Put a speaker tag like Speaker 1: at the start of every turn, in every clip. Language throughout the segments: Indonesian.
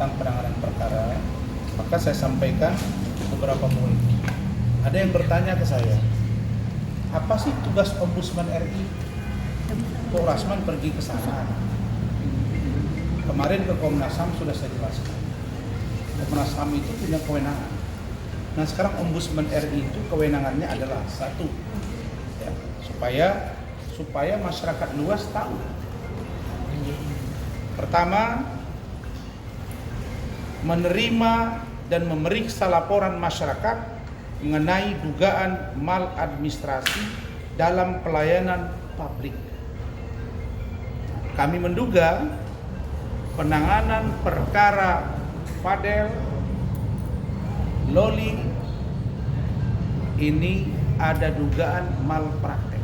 Speaker 1: tentang penanganan perkara, maka saya sampaikan beberapa poin. Ada yang bertanya ke saya, apa sih tugas Ombudsman RI? Kok Rasman pergi ke sana? Kemarin ke Komnas HAM sudah saya jelaskan. Komnas HAM itu punya kewenangan. Nah sekarang Ombudsman RI itu kewenangannya adalah satu, ya, supaya masyarakat luas tahu. Pertama, menerima dan memeriksa laporan masyarakat mengenai dugaan maladministrasi dalam pelayanan publik. Kami menduga penanganan perkara Fadel, Loli ini ada dugaan malpraktek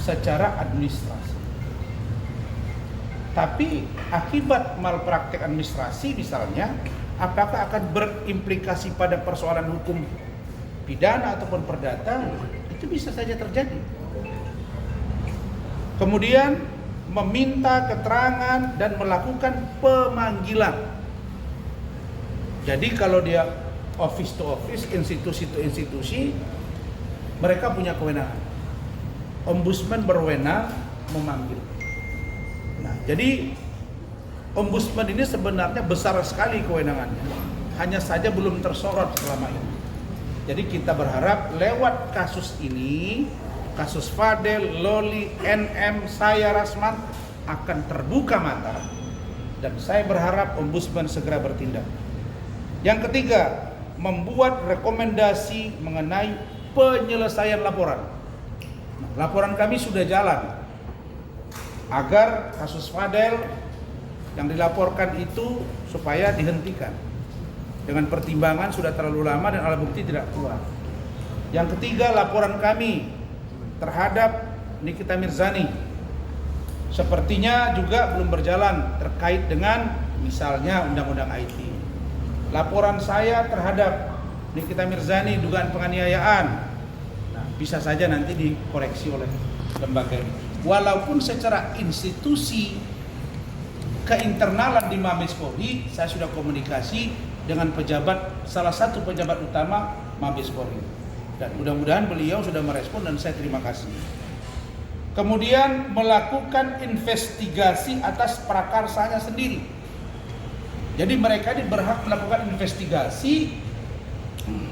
Speaker 1: secara administrasi. Tapi akibat malpraktek administrasi misalnya, apakah akan berimplikasi pada persoalan hukum pidana ataupun perdata? Itu bisa saja terjadi. Kemudian meminta keterangan dan melakukan pemanggilan. Jadi kalau dia office to office, institusi to institusi, mereka punya kewenangan. Ombudsman berwenang memanggil. Nah, jadi Ombudsman ini sebenarnya besar sekali kewenangannya, hanya saja belum tersorot selama ini. Jadi kita berharap lewat kasus ini, kasus Fadel, Loli, NM, saya Rasman akan terbuka mata, dan saya berharap Ombudsman segera bertindak. Yang ketiga, membuat rekomendasi mengenai penyelesaian laporan. Laporan kami sudah jalan agar kasus Fadel yang dilaporkan itu supaya dihentikan dengan pertimbangan sudah terlalu lama dan alat bukti tidak kuat. Yang ketiga, laporan kami terhadap Nikita Mirzani sepertinya juga belum berjalan terkait dengan misalnya undang-undang IT. Laporan saya terhadap Nikita Mirzani dugaan penganiayaan, nah, bisa saja nanti dikoreksi oleh lembaga ini. Walaupun secara institusi keinternalan di Mabes Polri, saya sudah komunikasi dengan salah satu pejabat utama Mabes Polri, dan mudah-mudahan beliau sudah merespon dan saya terima kasih. Kemudian melakukan investigasi atas prakarsanya sendiri. Jadi mereka ini berhak melakukan investigasi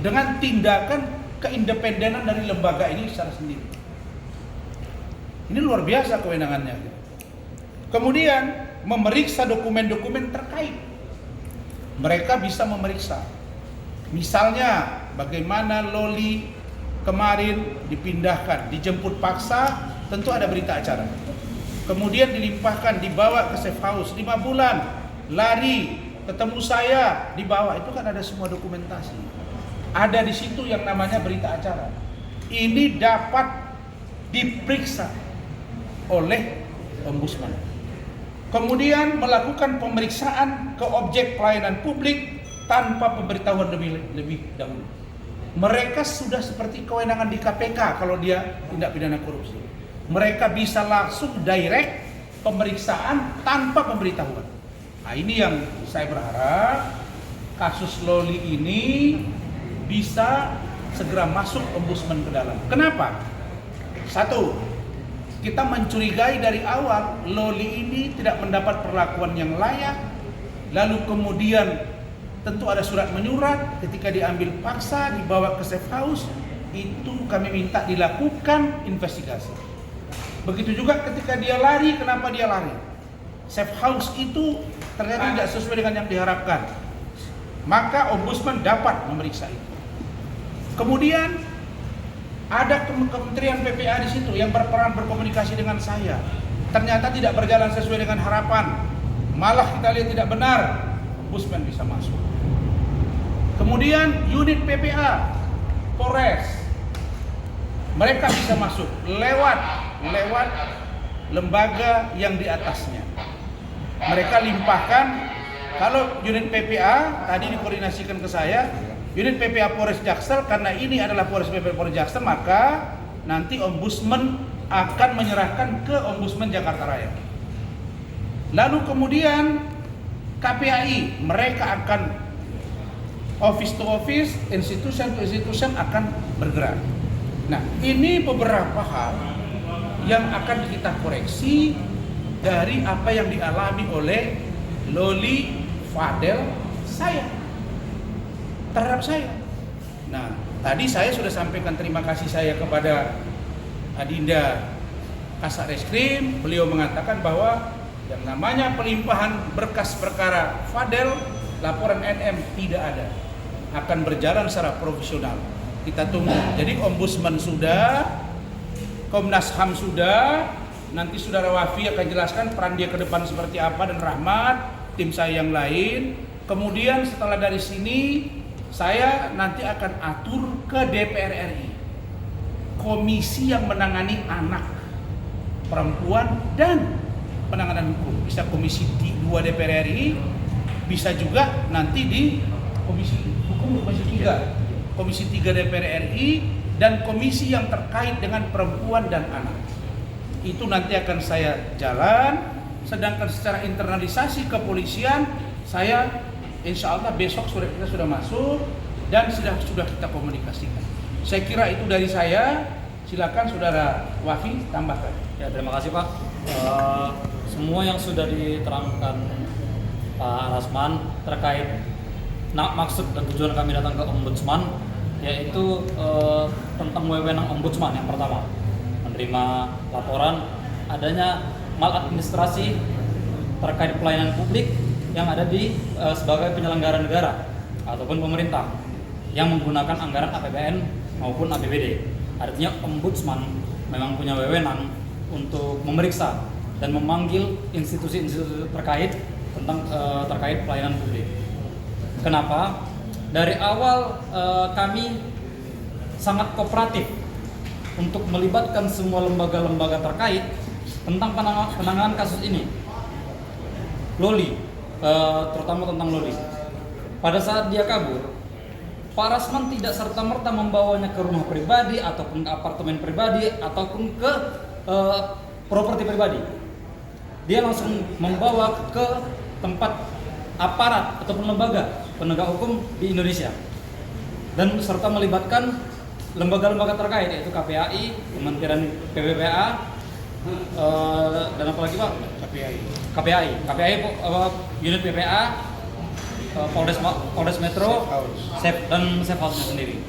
Speaker 1: dengan tindakan keindependenan dari lembaga ini secara sendiri. Ini luar biasa kewenangannya. Kemudian memeriksa dokumen-dokumen terkait. Mereka bisa memeriksa. Misalnya bagaimana Loli kemarin dipindahkan, dijemput paksa, tentu ada berita acara. Kemudian dilimpahkan, dibawa ke safe house 5 bulan, lari, ketemu saya, dibawa, itu kan ada semua dokumentasi. Ada di situ yang namanya berita acara. Ini dapat diperiksa oleh Ombudsman. Kemudian melakukan pemeriksaan ke objek pelayanan publik tanpa pemberitahuan lebih dahulu. Mereka sudah seperti kewenangan di KPK kalau dia tindak pidana korupsi. Mereka bisa langsung direct pemeriksaan tanpa pemberitahuan. Nah, ini yang saya berharap kasus Loli ini bisa segera masuk Ombudsman ke dalam. Kenapa? Satu, kita mencurigai dari awal Loli ini tidak mendapat perlakuan yang layak. Lalu kemudian tentu ada surat menyurat ketika diambil paksa, dibawa ke safe house. Itu kami minta dilakukan investigasi. Begitu juga ketika dia lari, kenapa dia lari? Safe house itu ternyata tidak sesuai dengan yang diharapkan. Maka Ombudsman dapat memeriksa itu. Kemudian ada Kementerian PPA di situ yang berperan berkomunikasi dengan saya. Ternyata tidak berjalan sesuai dengan harapan. Malah kita lihat tidak benar. Ombudsman bisa masuk. Kemudian unit PPA, Polres, mereka bisa masuk lewat lembaga yang di atasnya. Mereka limpahkan. Kalau unit PPA tadi dikoordinasikan ke saya, unit PPA Polres Jaksel, karena ini adalah Polres PPA Polres Jaksel, maka nanti Ombudsman akan menyerahkan ke Ombudsman Jakarta Raya. Lalu kemudian KPAI mereka akan office to office, institution to institution akan bergerak. Nah, ini beberapa hal yang akan kita koreksi dari apa yang dialami oleh Loli, Fadel, saya terhadap saya. Nah, tadi saya sudah sampaikan terima kasih saya kepada Adinda Kasat Reskrim. Beliau mengatakan bahwa yang namanya pelimpahan berkas perkara Fadel, laporan NM tidak ada, akan berjalan secara profesional. Kita tunggu. Jadi Ombudsman sudah, Komnas HAM sudah, nanti Saudara Wafi akan jelaskan peran dia ke depan seperti apa, dan Rahmat, tim saya yang lain. Kemudian setelah dari sini saya nanti akan atur ke DPR RI, komisi yang menangani anak, perempuan, dan penanganan hukum. Bisa komisi 2 DPR RI, bisa juga nanti di komisi hukum, komisi 3 DPR RI, dan komisi yang terkait dengan perempuan dan anak. Itu nanti akan saya jalan. Sedangkan secara internalisasi kepolisian, saya insya Allah besok kita sudah masuk dan sudah kita komunikasikan. Saya kira itu dari saya. Silakan Saudara Wafi tambahkan.
Speaker 2: Ya, terima kasih Pak. Semua yang sudah diterangkan Pak Rasman terkait maksud dan tujuan kami datang ke Ombudsman, yaitu tentang wewenang Ombudsman. Yang pertama, menerima laporan adanya maladministrasi terkait pelayanan publik yang ada di sebagai penyelenggara negara ataupun pemerintah yang menggunakan anggaran APBN maupun APBD. Artinya Ombudsman memang punya wewenang untuk memeriksa dan memanggil institusi-institusi terkait tentang terkait pelayanan publik. Kenapa? Dari awal kami sangat kooperatif untuk melibatkan semua lembaga-lembaga terkait tentang penanganan kasus ini. Loli, terutama tentang Loli. Pada saat dia kabur, Pak Rasman tidak serta-merta membawanya ke rumah pribadi ataupun ke apartemen pribadi ataupun ke properti pribadi. Dia langsung membawa ke tempat aparat ataupun lembaga penegak hukum di Indonesia, dan serta melibatkan lembaga-lembaga terkait, yaitu KPAI, Kementerian PPPA, dan apa lagi Pak? KPAI, unit PPA, Polres Metro, dan Safe House-nya sendiri.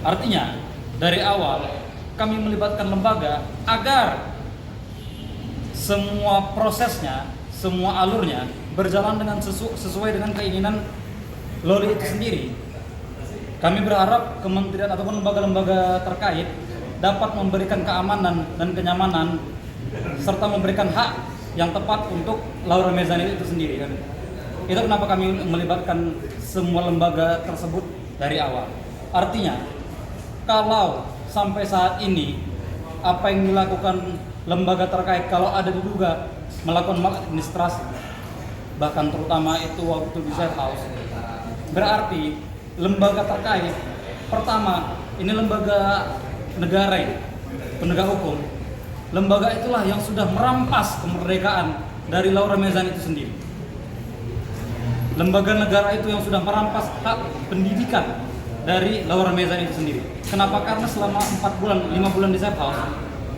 Speaker 2: Artinya dari awal kami melibatkan lembaga agar semua prosesnya, semua alurnya berjalan dengan sesuai dengan keinginan Loli itu sendiri. Kami berharap kementerian ataupun lembaga-lembaga terkait dapat memberikan keamanan dan kenyamanan serta memberikan hak yang tepat untuk Laura Mezani itu sendiri kan. Itu kenapa kami melibatkan semua lembaga tersebut dari awal. Artinya, kalau sampai saat ini apa yang dilakukan lembaga terkait, kalau ada diduga melakukan maladministrasi, bahkan terutama itu waktu di Safe House, berarti lembaga terkait, pertama, ini lembaga negara ini, penegak hukum, lembaga itulah yang sudah merampas kemerdekaan dari Laura Mezani itu sendiri. Lembaga negara itu yang sudah merampas hak pendidikan dari Laura Mezani itu sendiri. Kenapa? Karena selama 4 bulan, 5 bulan di Safe House,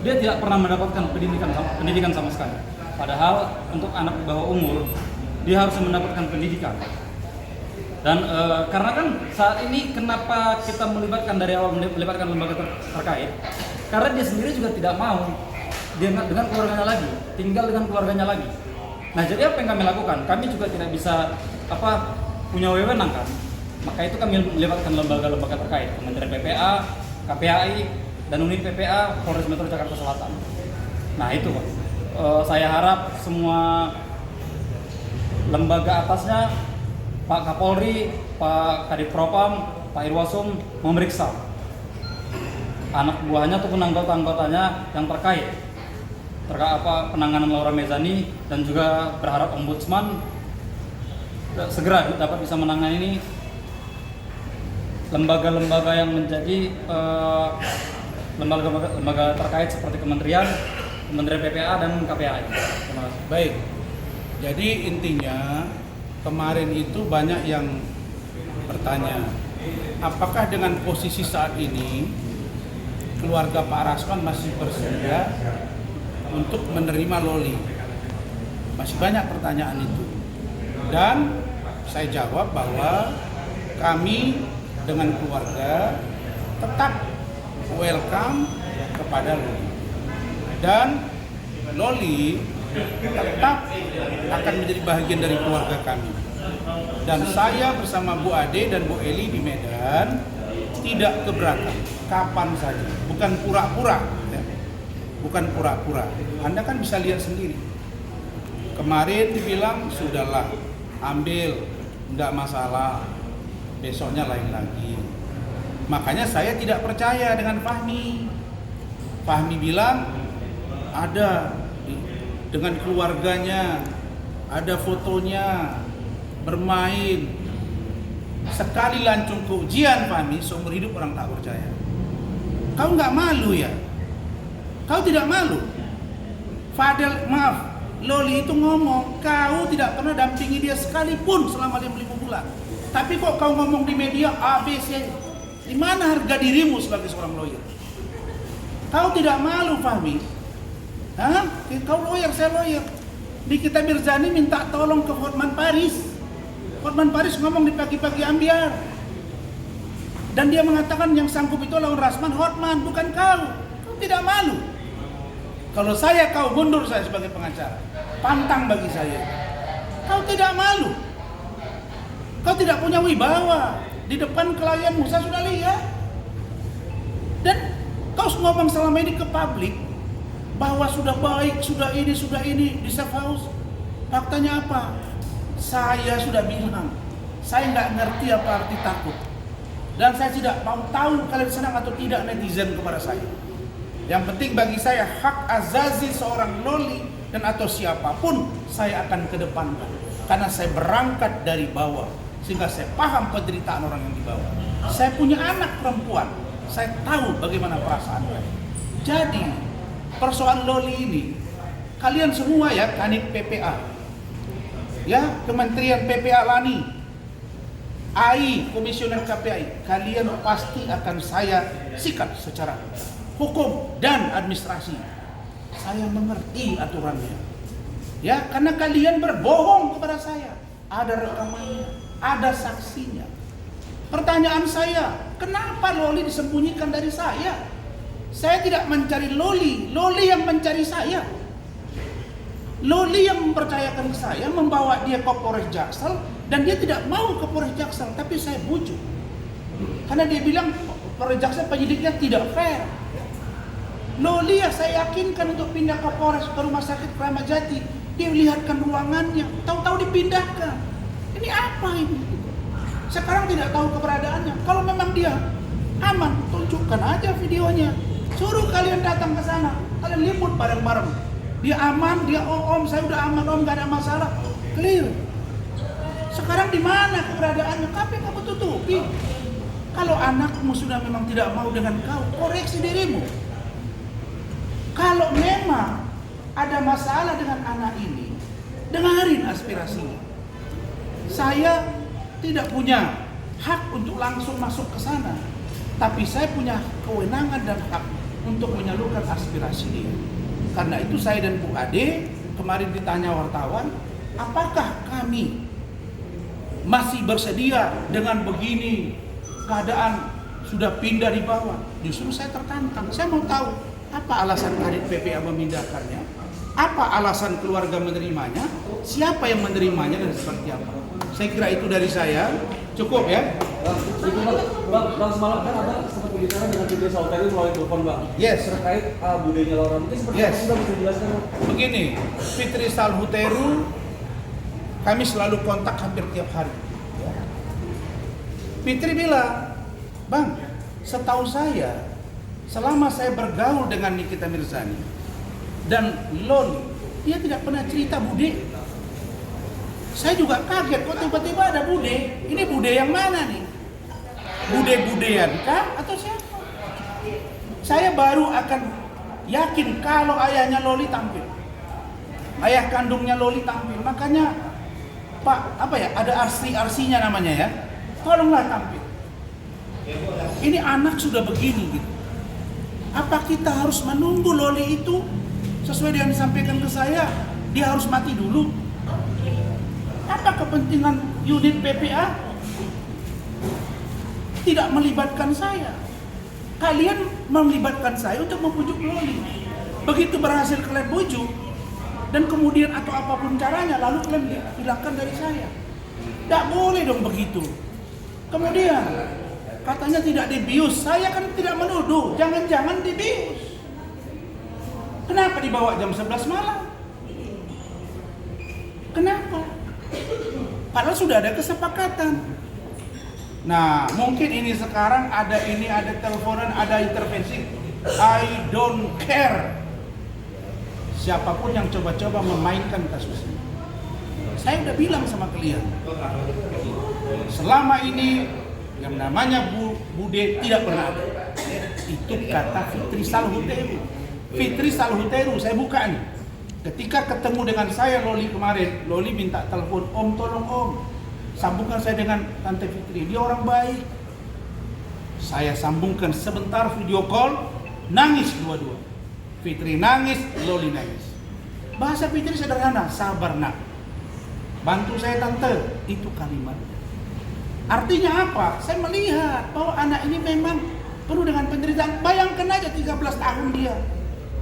Speaker 2: dia tidak pernah mendapatkan pendidikan sama sekali. Padahal untuk anak di bawah umur, dia harus mendapatkan pendidikan. Dan karena kan saat ini kenapa kita melibatkan dari awal melibatkan lembaga terkait? Karena dia sendiri juga tidak mau dengan keluarganya lagi, tinggal dengan keluarganya lagi. Nah, jadi apa yang kami lakukan? Kami juga tidak bisa punya wewenang kan. Maka itu kami melibatkan lembaga-lembaga terkait, Kementerian PPA, KPAI, dan unit PPA Polres Metro Jakarta Selatan. Nah itu Pak. Saya harap semua lembaga atasnya, Pak Kapolri, Pak Kadif Propam, Pak Irwasum memeriksa anak buahnya ataupun anggota-anggotanya yang terkait penanganan Laura Mezani, dan juga berharap Ombudsman segera dapat bisa menangani ini lembaga-lembaga yang menjadi lembaga terkait seperti Kementerian PPA dan KPAI.
Speaker 1: Baik. Jadi intinya kemarin itu banyak yang bertanya, apakah dengan posisi saat ini keluarga Pak Rasman masih bersedia untuk menerima Loli? Masih banyak pertanyaan itu. Dan saya jawab bahwa kami dengan keluarga tetap welcome kepada Loli. Dan Loli tetap akan menjadi bagian dari keluarga kami. Dan saya bersama Bu Ade dan Bu Eli di Medan tidak keberatan, kapan saja, bukan pura-pura, ya. Bukan pura-pura. Anda kan bisa lihat sendiri. Kemarin dibilang sudahlah, ambil, enggak masalah, besoknya lain lagi. Makanya saya tidak percaya dengan Fahmi. Fahmi bilang ada dengan keluarganya, ada fotonya, bermain. Sekali lancung ke ujian Fahmi, seumur hidup orang tak percaya. Kau nggak malu ya? Kau tidak malu? Fadel, maaf, Loli itu ngomong, kau tidak pernah dampingi dia sekalipun selama 5 bulan. Tapi kok kau ngomong di media A, B, C? Di mana harga dirimu sebagai seorang lawyer? Kau tidak malu Fahmi? Hah? Kau lawyer, saya lawyer. Nikita Mirzani minta tolong ke Hotman Paris. Hotman Paris ngomong di pagi-pagi ambiar. Dan dia mengatakan yang sanggup itu lawan Rasman, Hotman, bukan kau. Kau tidak malu. Kalau saya, kau mundur saya sebagai pengacara. Pantang bagi saya. Kau tidak malu. Kau tidak punya wibawa. Di depan klienmu, saya sudah lihat. Dan kau ngomong selama ini ke publik bahwa sudah baik, sudah ini di safe house. Faktanya apa? Saya sudah bilang, saya nggak ngerti apa arti takut. Dan saya tidak mau tahu kalian senang atau tidak netizen kepada saya. Yang penting bagi saya, hak azazi seorang Loli dan atau siapapun saya akan kedepankan. Karena saya berangkat dari bawah, sehingga saya paham penderitaan orang yang di bawah. Saya punya anak perempuan, saya tahu bagaimana perasaan mereka. Jadi, persoalan Loli ini, kalian semua ya, Kanit PPA, ya, Kementerian PPA Lani, AI, Komisioner KPI, kalian pasti akan saya sikat secara hukum dan administrasi. Saya mengerti aturannya, ya, karena kalian berbohong kepada saya. Ada rekamannya, ada saksinya. Pertanyaan saya, kenapa Loli disembunyikan dari saya? Saya tidak mencari Loli, Loli yang mencari saya. Loli yang mempercayakan saya, membawa dia ke Polres Jaksel, dan dia tidak mau ke Polres Jaksel, tapi saya bujuk. Karena dia bilang Polres Jaksel penyidiknya tidak fair. Loli ya saya yakinkan untuk pindah ke Polres, ke Rumah Sakit Kramat Jati. Dia lihatkan ruangannya, tahu-tahu dipindahkan. Ini apa ini? Sekarang tidak tahu keberadaannya. Kalau memang dia aman, tunjukkan aja videonya. Suruh kalian datang ke sana, kalian liput bareng-bareng. Dia aman, dia om, saya udah aman om, gak ada masalah, clear. Sekarang di mana keberadaannya? Apa yang kamu tutupi? Kalau anakmu sudah memang tidak mau dengan kau, koreksi dirimu. Kalau memang ada masalah dengan anak ini, dengarin aspirasinya. Saya tidak punya hak untuk langsung masuk ke sana, tapi saya punya kewenangan dan hak untuk menyalurkan aspirasi dia. Karena itu saya dan Bu Ade kemarin ditanya wartawan, apakah kami masih bersedia dengan begini keadaan sudah pindah di bawah? Justru saya tertantang. Saya mau tahu apa alasan Kadit PPA memindahkannya, apa alasan keluarga menerimanya, siapa yang menerimanya dan seperti apa. Saya kira itu dari saya. Cukup ya?
Speaker 3: Bang, semalam kan Abang sempat berbicara dengan Fitri Salhuteru melalui telepon Bang.
Speaker 1: Yes.
Speaker 3: Terkait budenya Laura, mungkin seperti
Speaker 1: Yes.
Speaker 3: apa Bang bisa dijelaskan?
Speaker 1: Begini, Fitri Salhuteru kami selalu kontak hampir tiap hari. Fitri bilang, Bang, setahu saya, selama saya bergaul dengan Nikita Mirzani dan Loli, dia tidak pernah cerita Bude. Saya juga kaget kok tiba-tiba ada Bude. Ini Bude yang mana nih? Bude-budean kah atau siapa? Saya baru akan yakin kalau ayahnya Loli tampil. Ayah kandungnya Loli tampil. Makanya Pak, apa ya? Ada RC-nya namanya ya. Tolonglah tampil. Ini anak sudah begini gitu. Apa kita harus menunggu Loli itu sesuai dengan disampaikan ke saya? Dia harus mati dulu. Apa kepentingan unit PPA? Tidak melibatkan saya. Kalian melibatkan saya untuk membujuk Loli. Begitu berhasil kalian bujuk, dan kemudian atau apapun caranya, lalu kalian hilangkan dari saya. Tidak boleh dong begitu. Kemudian katanya tidak dibius. Saya kan tidak menuduh. Jangan-jangan dibius. Kenapa dibawa jam 11 malam? Kenapa? Padahal sudah ada kesepakatan. Nah, mungkin ini sekarang ada teleponan, ada intervensi. I don't care. Siapapun yang coba-coba memainkan kasus ini. Saya udah bilang sama kalian. Selama ini yang namanya Bude tidak pernah ada. Itu kata Fitri Salhuteru. Fitri Salhuteru, saya buka nih. Ketika ketemu dengan saya Loli kemarin, Loli minta telepon, Om tolong Om, sambungkan saya dengan Tante Fitri, dia orang baik. Saya sambungkan sebentar video call, nangis dua-dua. Fitri nangis, Loli nangis. Bahasa Fitri sederhana, sabar nak. Bantu saya Tante, itu kalimat. Artinya apa? Saya melihat bahwa anak ini memang penuh dengan penderitaan. Bayangkan aja 13 tahun dia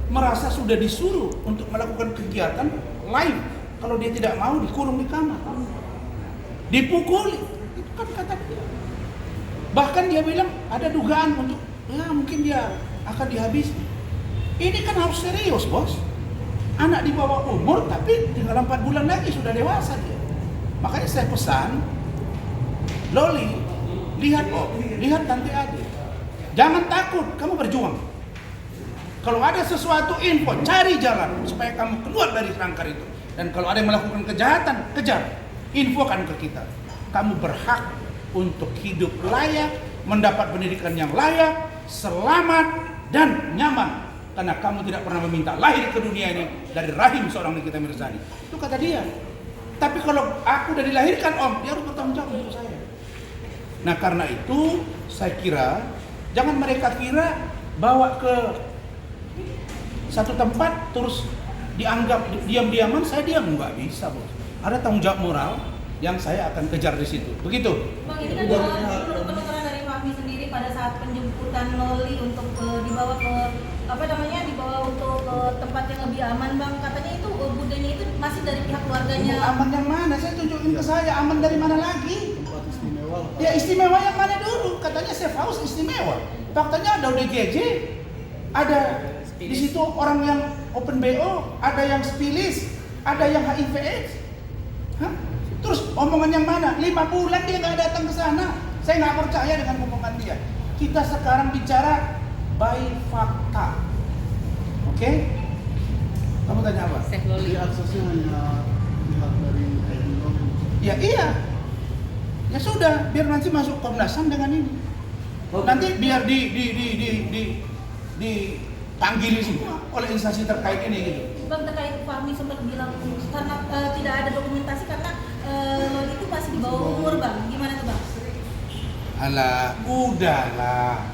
Speaker 1: merasa sudah disuruh untuk melakukan kegiatan live. Kalau dia tidak mau dikurung di kamar. Dipukuli, itu kan kata dia. Bahkan dia bilang ada dugaan untuk, ya mungkin dia akan dihabisi. Ini kan harus serius bos. Anak di bawah umur tapi tinggal 4 bulan lagi sudah dewasa dia. Makanya saya pesan, Loli, lihat lihat Tante Ade. Jangan takut, kamu berjuang. Kalau ada sesuatu info, cari jalan supaya kamu keluar dari kerangka itu. Dan kalau ada yang melakukan kejahatan, kejar. Infokan ke kita. Kamu berhak untuk hidup layak, mendapat pendidikan yang layak, selamat dan nyaman. Karena kamu tidak pernah meminta lahir ke dunia ini dari rahim seorang Nikita Mirzani. Itu kata dia. Tapi kalau aku udah dilahirkan Om, dia harus bertanggung jawab untuk saya. Nah karena itu saya kira jangan mereka kira bawa ke satu tempat terus dianggap diam-diaman, saya diam, nggak bisa bos. Ada tanggung jawab moral yang saya akan kejar di situ. Begitu.
Speaker 4: Bang, ini kan menurut keterangan dari Fahmi sendiri pada saat penjemputan Loli untuk dibawa ke dibawa untuk ke tempat yang lebih aman, Bang. Katanya itu budenya itu masih dari pihak keluarganya.
Speaker 1: Aman yang mana? Saya tunjukin ke saya. Aman dari mana lagi?
Speaker 3: Tempat istimewa.
Speaker 1: Ya istimewa yang mana dulu? Katanya Safe House istimewa. Faktanya ada ODGJ, ada di situ orang yang open BO, ada yang spilis, ada yang HIV/AIDS. Hah? Terus omongan yang mana? 5 bulan dia nggak datang ke sana. Saya nggak percaya dengan omongan dia. Kita sekarang bicara by fakta. Oke? Kamu tanya apa?
Speaker 3: Jadi aksesnya hanya pihak dari Loli.
Speaker 1: Ya iya. Ya sudah, biar nanti masuk Komnas HAM dengan ini. Nanti biar dipanggil semua oleh instansi terkait ini gitu.
Speaker 4: Bang, terkait Fahmi sempat bilang karena tidak ada dokumentasi karena Loli itu masih di bawah umur, Bang. Gimana tuh, Bang?
Speaker 1: Alah, udahlah.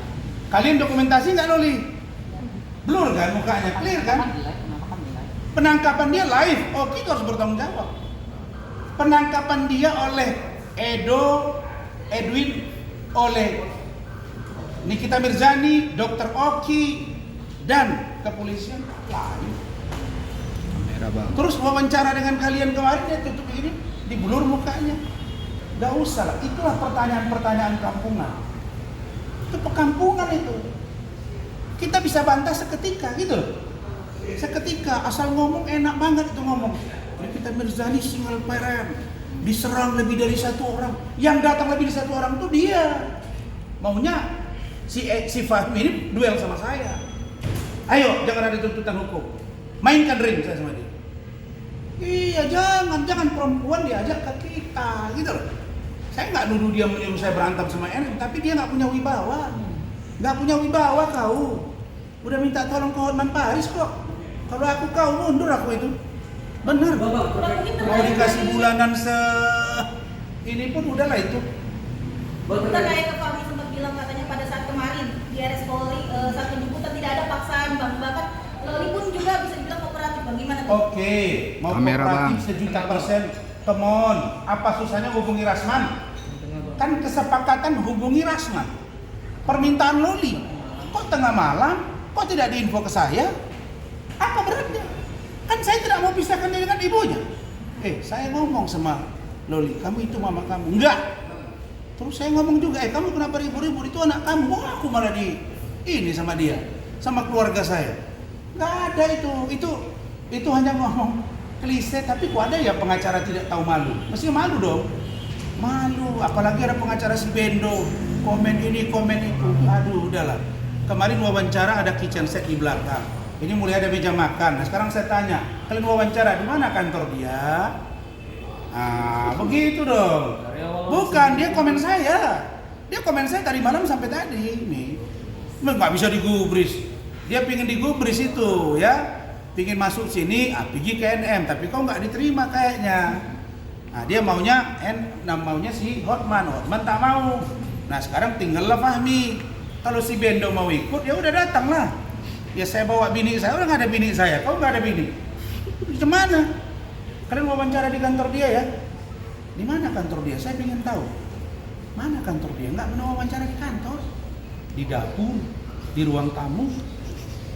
Speaker 1: Kalian dokumentasi nggak Loli? Blur kan mukanya, clear kan? Penangkapan dia live, oh kita harus bertanggung jawab. Penangkapan dia oleh Edwin, oleh Nikita Mirzani, Dr. Oki, dan kepolisian live. Terus wawancara dengan kalian kemarin dia tutup ini, diblur mukanya. Gak usah lah, itulah pertanyaan-pertanyaan kampungan. Itu pekampungan itu. Kita bisa bantah seketika gitu. Seketika asal ngomong enak banget itu ngomong. Nikita Mirzani single parent, diserang lebih dari 1 orang. Yang datang lebih dari 1 orang itu dia. Maunya si Fahmi ini duel sama saya. Ayo, jangan ada tuntutan hukum. Mainkan ring saya sama dia. Iya, jangan perempuan diajak ke kita gitu loh. Saya nggak nuduh dia menyuruh saya berantem sama NM, tapi dia nggak punya wibawa. Nggak punya wibawa kau. Udah minta tolong ke Hotman Paris kok. Kalau aku kau mundur aku itu. Benar.
Speaker 3: Bang,
Speaker 1: Mau dikasih bulanan ini pun udahlah itu.
Speaker 4: Kita kayak ke Fahmi sempat bilang katanya pada saat kemarin di RS Polri saat penjemputan tidak ada paksaan bang, bahkan Loli pun juga bisa dibilang kooperatif. Bagaimana tuh?
Speaker 1: Oke, mau
Speaker 5: Kamera,
Speaker 1: kooperatif
Speaker 5: Bang.
Speaker 1: 1.000.000%. Come on, apa susahnya hubungi Rasman? Kan kesepakatan hubungi Rasman. Permintaan Loli, kok tengah malam, kok tidak diinfo ke saya? Apa beratnya? Kan saya tidak mau pisahkan dia dengan ibunya. Saya ngomong sama Loli, kamu itu mama kamu. Enggak. Terus saya ngomong juga, kamu kenapa ribut-ribut? Itu anak kamu. Kok aku malah ini sama dia, sama keluarga saya. Enggak ada itu hanya ngomong klise, tapi kok ada ya pengacara tidak tahu malu. Mestinya malu dong. Malu, apalagi ada pengacara si Bendo, komen ini, komen itu. Aduh, udahlah. Kemarin wawancara ada kitchen set di belakang. Ini mulai ada meja makan. Nah, sekarang saya tanya, kalian wawancara di mana kantor dia? Begitu dong. Bukan, dia komen saya. Dia komen saya tadi malam sampai tadi. Nih, nggak bisa digubris. Dia pingin digubris itu, ya. Pingin masuk sini, pergi ke NM. Tapi kok nggak diterima kayaknya. Nah, dia maunya si Hotman tak mau. Nah, sekarang tinggallah Fahmi. Kalau si Bendo mau ikut, ya udah datanglah. Ya saya bawa bini saya, udah nggak ada bini saya. Kau nggak ada bini. Gimana? Kalian wawancara di kantor dia ya? Di mana kantor dia? Saya ingin tahu. Mana kantor dia? Nggak pernah wawancara di kantor. Di dapur, di ruang tamu.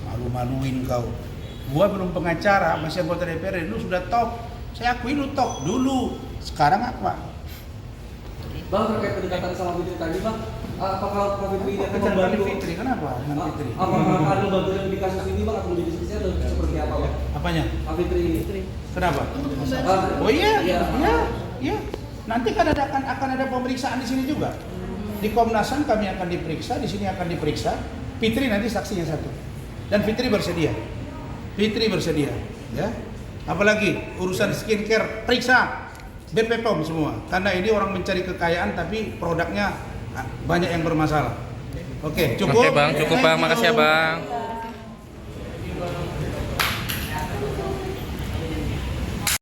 Speaker 1: Malu-maluin kau. Gua belum pengacara, masih anggota DPR. Lu sudah top. Saya akui lu top dulu. Sekarang apa?
Speaker 3: Bang, terkait kedekatan sama Fitri tadi bang, apakah Pak Fitri akan
Speaker 1: Kejar
Speaker 3: membantu?
Speaker 1: Fitri, kenapa dengan Fitri?
Speaker 3: Apakah akan membantu di kasus ini bang, atau menjadi saksi atau seperti apa bang?
Speaker 1: Apanya?
Speaker 3: Pak Fitri ini.
Speaker 1: Kenapa? Oh iya, iya. Nanti kan akan ada pemeriksaan di sini juga. Di Komnas HAM kami akan diperiksa, di sini akan diperiksa. Fitri nanti saksinya satu. Dan Fitri bersedia. Ya. Apalagi urusan skincare, periksa BPOM semua. Karena ini orang mencari kekayaan tapi produknya banyak yang bermasalah. Oke, cukup.
Speaker 5: Oke Bang, cukup Bang, makasih ya Bang.